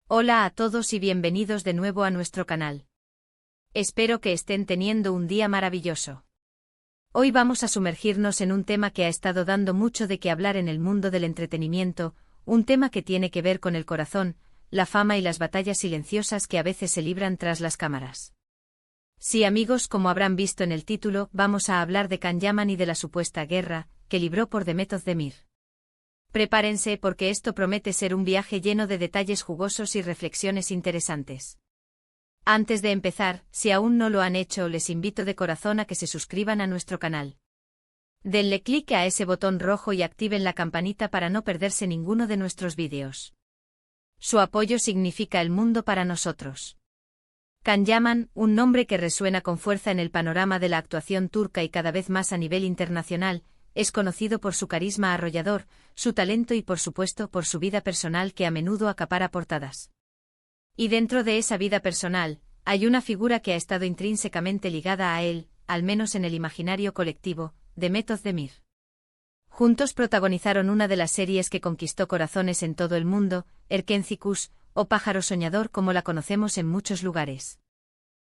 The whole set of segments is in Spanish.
Hola a todos y bienvenidos de nuevo a nuestro canal. Espero que estén teniendo un día maravilloso. Hoy vamos a sumergirnos en un tema que ha estado dando mucho de qué hablar en el mundo del entretenimiento, un tema que tiene que ver con el corazón, la fama y las batallas silenciosas que a veces se libran tras las cámaras. Sí, amigos, como habrán visto en el título, vamos a hablar de Can Yaman y de la supuesta guerra que libró por Demet Özdemir. Prepárense porque esto promete ser un viaje lleno de detalles jugosos y reflexiones interesantes. Antes de empezar, si aún no lo han hecho, les invito de corazón a que se suscriban a nuestro canal. Denle clic a ese botón rojo y activen la campanita para no perderse ninguno de nuestros vídeos. Su apoyo significa el mundo para nosotros. Can Yaman, un nombre que resuena con fuerza en el panorama de la actuación turca y cada vez más a nivel internacional, es conocido por su carisma arrollador, su talento y por supuesto por su vida personal que a menudo acapara portadas. Y dentro de esa vida personal, hay una figura que ha estado intrínsecamente ligada a él, al menos en el imaginario colectivo, Demet Özdemir. Juntos protagonizaron una de las series que conquistó corazones en todo el mundo, Erkenci Kuş, o Pájaro Soñador como la conocemos en muchos lugares.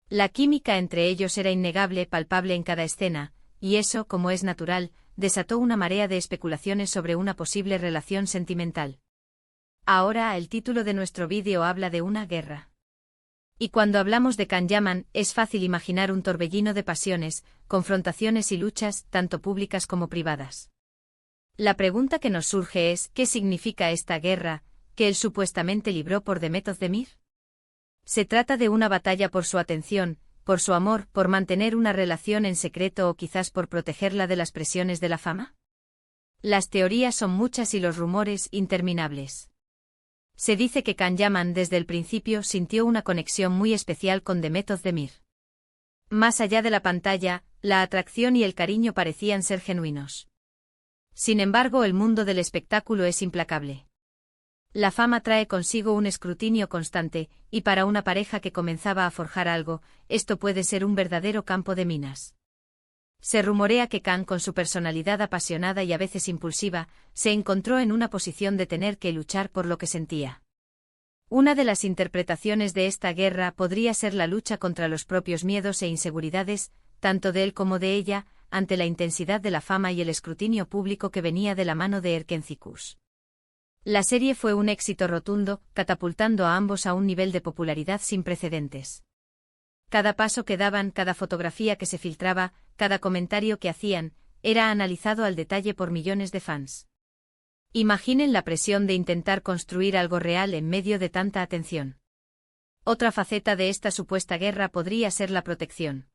La química entre ellos era innegable, palpable en cada escena, y eso, como es natural, desató una marea de especulaciones sobre una posible relación sentimental. Ahora el título de nuestro vídeo habla de una guerra. Y cuando hablamos de Can Yaman, es fácil imaginar un torbellino de pasiones, confrontaciones y luchas, tanto públicas como privadas. La pregunta que nos surge es, ¿qué significa esta guerra que él supuestamente libró por Demet Özdemir? ¿Se trata de una batalla por su atención, por su amor, por mantener una relación en secreto o quizás por protegerla de las presiones de la fama? Las teorías son muchas y los rumores interminables. Se dice que Can Yaman desde el principio sintió una conexión muy especial con Demet Özdemir. Más allá de la pantalla, la atracción y el cariño parecían ser genuinos. Sin embargo, el mundo del espectáculo es implacable. La fama trae consigo un escrutinio constante, y para una pareja que comenzaba a forjar algo, esto puede ser un verdadero campo de minas. Se rumorea que Can, con su personalidad apasionada y a veces impulsiva, se encontró en una posición de tener que luchar por lo que sentía. Una de las interpretaciones de esta guerra podría ser la lucha contra los propios miedos e inseguridades, tanto de él como de ella, ante la intensidad de la fama y el escrutinio público que venía de la mano de Erkenci Kuş. La serie fue un éxito rotundo, catapultando a ambos a un nivel de popularidad sin precedentes. Cada paso que daban, cada fotografía que se filtraba, cada comentario que hacían, era analizado al detalle por millones de fans. Imaginen la presión de intentar construir algo real en medio de tanta atención. Otra faceta de esta supuesta guerra podría ser la protección.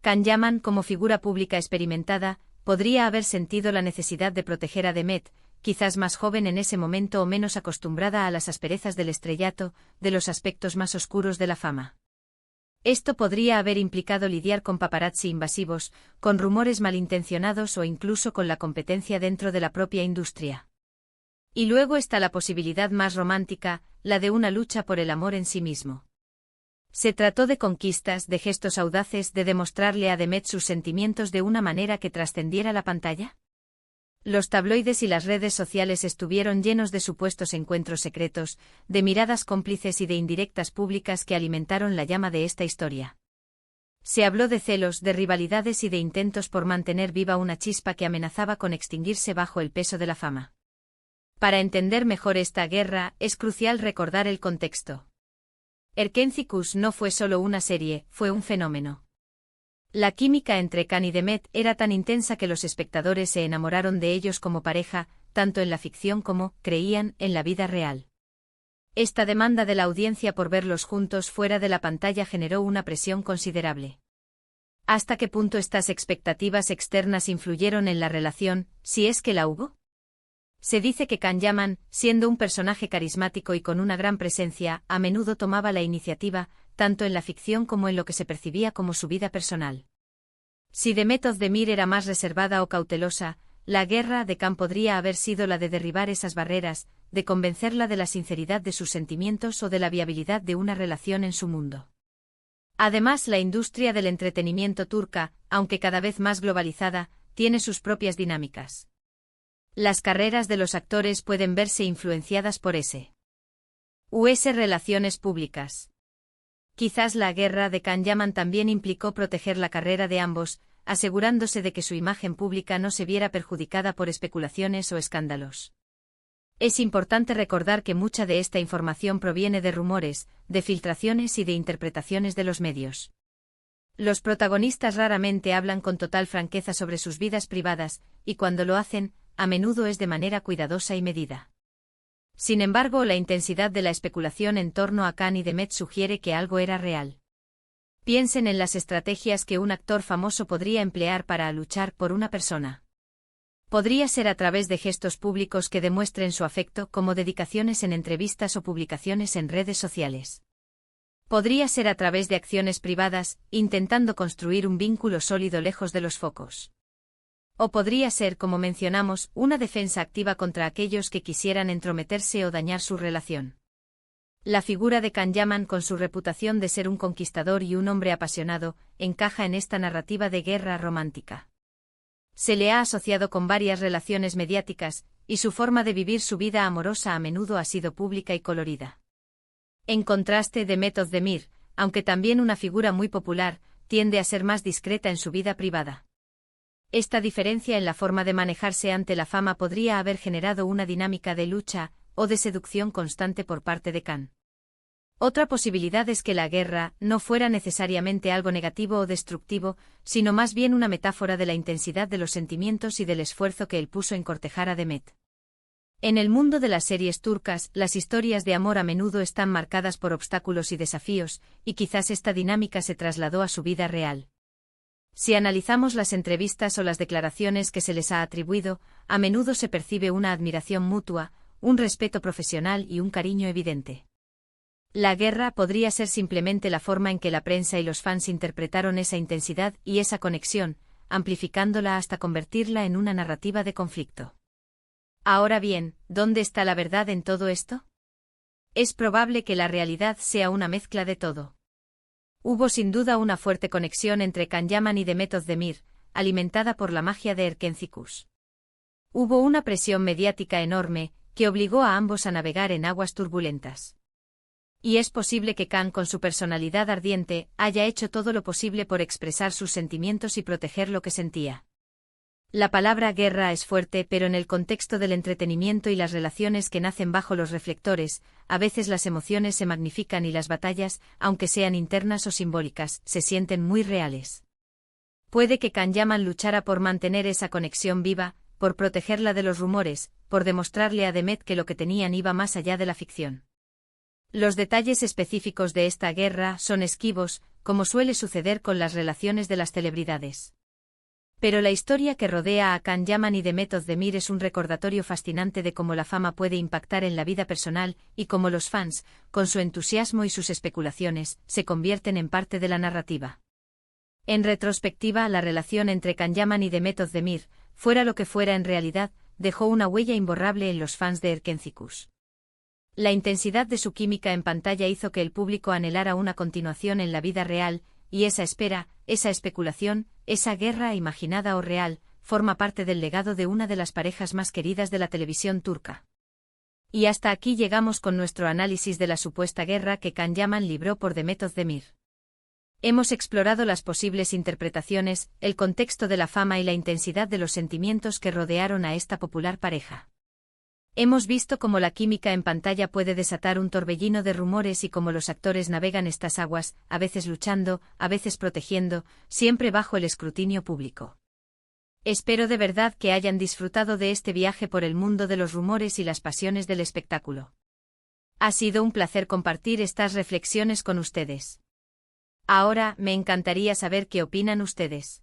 Can Yaman, como figura pública experimentada, podría haber sentido la necesidad de proteger a Demet, quizás más joven en ese momento o menos acostumbrada a las asperezas del estrellato, de los aspectos más oscuros de la fama. Esto podría haber implicado lidiar con paparazzi invasivos, con rumores malintencionados o incluso con la competencia dentro de la propia industria. Y luego está la posibilidad más romántica, la de una lucha por el amor en sí mismo. Se trató de conquistas, de gestos audaces, de demostrarle a Demet sus sentimientos de una manera que trascendiera la pantalla. Los tabloides y las redes sociales estuvieron llenos de supuestos encuentros secretos, de miradas cómplices y de indirectas públicas que alimentaron la llama de esta historia. Se habló de celos, de rivalidades y de intentos por mantener viva una chispa que amenazaba con extinguirse bajo el peso de la fama. Para entender mejor esta guerra, es crucial recordar el contexto. Erkenci Kuş no fue solo una serie, fue un fenómeno. La química entre Can y Demet era tan intensa que los espectadores se enamoraron de ellos como pareja, tanto en la ficción como, creían, en la vida real. Esta demanda de la audiencia por verlos juntos fuera de la pantalla generó una presión considerable. ¿Hasta qué punto estas expectativas externas influyeron en la relación, si es que la hubo? Se dice que Can Yaman, siendo un personaje carismático y con una gran presencia, a menudo tomaba la iniciativa, tanto en la ficción como en lo que se percibía como su vida personal. Si Demet Özdemir era más reservada o cautelosa, la guerra de Can podría haber sido la de derribar esas barreras, de convencerla de la sinceridad de sus sentimientos o de la viabilidad de una relación en su mundo. Además, la industria del entretenimiento turca, aunque cada vez más globalizada, tiene sus propias dinámicas. Las carreras de los actores pueden verse influenciadas por ese US Relaciones públicas. Quizás la guerra de Can Yaman también implicó proteger la carrera de ambos, asegurándose de que su imagen pública no se viera perjudicada por especulaciones o escándalos. Es importante recordar que mucha de esta información proviene de rumores, de filtraciones y de interpretaciones de los medios. Los protagonistas raramente hablan con total franqueza sobre sus vidas privadas, y cuando lo hacen, a menudo es de manera cuidadosa y medida. Sin embargo, la intensidad de la especulación en torno a Can y Demet sugiere que algo era real. Piensen en las estrategias que un actor famoso podría emplear para luchar por una persona. Podría ser a través de gestos públicos que demuestren su afecto, como dedicaciones en entrevistas o publicaciones en redes sociales. Podría ser a través de acciones privadas, intentando construir un vínculo sólido lejos de los focos. O podría ser, como mencionamos, una defensa activa contra aquellos que quisieran entrometerse o dañar su relación. La figura de Can Yaman, con su reputación de ser un conquistador y un hombre apasionado, encaja en esta narrativa de guerra romántica. Se le ha asociado con varias relaciones mediáticas, y su forma de vivir su vida amorosa a menudo ha sido pública y colorida. En contraste, Demet Özdemir, aunque también una figura muy popular, tiende a ser más discreta en su vida privada. Esta diferencia en la forma de manejarse ante la fama podría haber generado una dinámica de lucha o de seducción constante por parte de Can. Otra posibilidad es que la guerra no fuera necesariamente algo negativo o destructivo, sino más bien una metáfora de la intensidad de los sentimientos y del esfuerzo que él puso en cortejar a Demet. En el mundo de las series turcas, las historias de amor a menudo están marcadas por obstáculos y desafíos, y quizás esta dinámica se trasladó a su vida real. Si analizamos las entrevistas o las declaraciones que se les ha atribuido, a menudo se percibe una admiración mutua, un respeto profesional y un cariño evidente. La guerra podría ser simplemente la forma en que la prensa y los fans interpretaron esa intensidad y esa conexión, amplificándola hasta convertirla en una narrativa de conflicto. Ahora bien, ¿dónde está la verdad en todo esto? Es probable que la realidad sea una mezcla de todo. Hubo sin duda una fuerte conexión entre Can Yaman y Demet Özdemir, alimentada por la magia de Erkenci. Hubo una presión mediática enorme, que obligó a ambos a navegar en aguas turbulentas. Y es posible que Can, con su personalidad ardiente, haya hecho todo lo posible por expresar sus sentimientos y proteger lo que sentía. La palabra guerra es fuerte, pero en el contexto del entretenimiento y las relaciones que nacen bajo los reflectores, a veces las emociones se magnifican y las batallas, aunque sean internas o simbólicas, se sienten muy reales. Puede que Can Yaman luchara por mantener esa conexión viva, por protegerla de los rumores, por demostrarle a Demet que lo que tenían iba más allá de la ficción. Los detalles específicos de esta guerra son esquivos, como suele suceder con las relaciones de las celebridades. Pero la historia que rodea a Can Yaman y Demet Özdemir es un recordatorio fascinante de cómo la fama puede impactar en la vida personal, y cómo los fans, con su entusiasmo y sus especulaciones, se convierten en parte de la narrativa. En retrospectiva, la relación entre Can Yaman y Demet Özdemir, fuera lo que fuera en realidad, dejó una huella imborrable en los fans de Erkenci. La intensidad de su química en pantalla hizo que el público anhelara una continuación en la vida real, y esa espera, esa especulación, esa guerra imaginada o real, forma parte del legado de una de las parejas más queridas de la televisión turca. Y hasta aquí llegamos con nuestro análisis de la supuesta guerra que Can Yaman libró por Demet Özdemir. Hemos explorado las posibles interpretaciones, el contexto de la fama y la intensidad de los sentimientos que rodearon a esta popular pareja. Hemos visto cómo la química en pantalla puede desatar un torbellino de rumores y cómo los actores navegan estas aguas, a veces luchando, a veces protegiendo, siempre bajo el escrutinio público. Espero de verdad que hayan disfrutado de este viaje por el mundo de los rumores y las pasiones del espectáculo. Ha sido un placer compartir estas reflexiones con ustedes. Ahora, me encantaría saber qué opinan ustedes.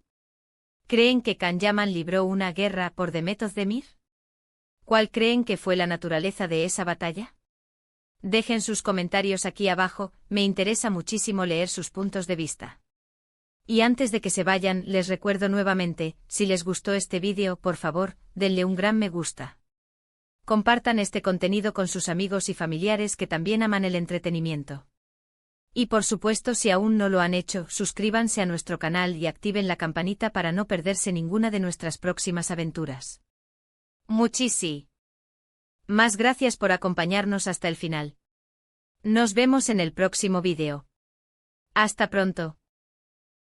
¿Creen que Can Yaman libró una guerra por Demet Özdemir? ¿Cuál creen que fue la naturaleza de esa batalla? Dejen sus comentarios aquí abajo, me interesa muchísimo leer sus puntos de vista. Y antes de que se vayan, les recuerdo nuevamente, si les gustó este vídeo, por favor, denle un gran me gusta. Compartan este contenido con sus amigos y familiares que también aman el entretenimiento. Y por supuesto, si aún no lo han hecho, suscríbanse a nuestro canal y activen la campanita para no perderse ninguna de nuestras próximas aventuras. Muchísimas gracias por acompañarnos hasta el final. Nos vemos en el próximo vídeo. Hasta pronto.